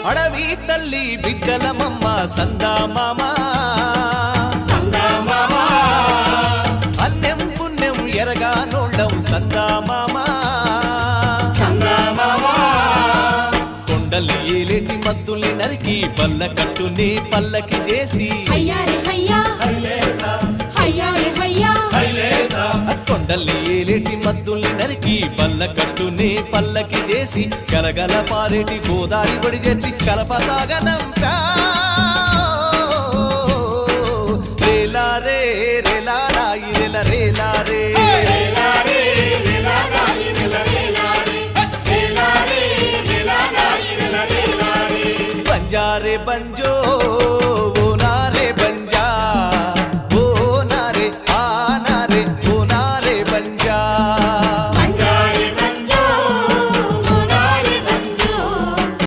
అడవి తల్లి బిడ్డల మమ్మ సందా మామా అన్నెం పుణ్యం ఎరగా నోళ్ళం సందా మామా కొండలి ఏలేటి మద్దుల్ని నరికి పల్ల కట్టుని పల్లకి చేసి కొండలి ఏలేటి మద్దుల్ని నరికి పల్ల కట్టుని పల్లకి చేసి గలగల పారేటి గోదారి బడి చేసి కలపసాగనంపా రేలా రే రేలా రాయి రేల రేలా రే బంజారే బంజో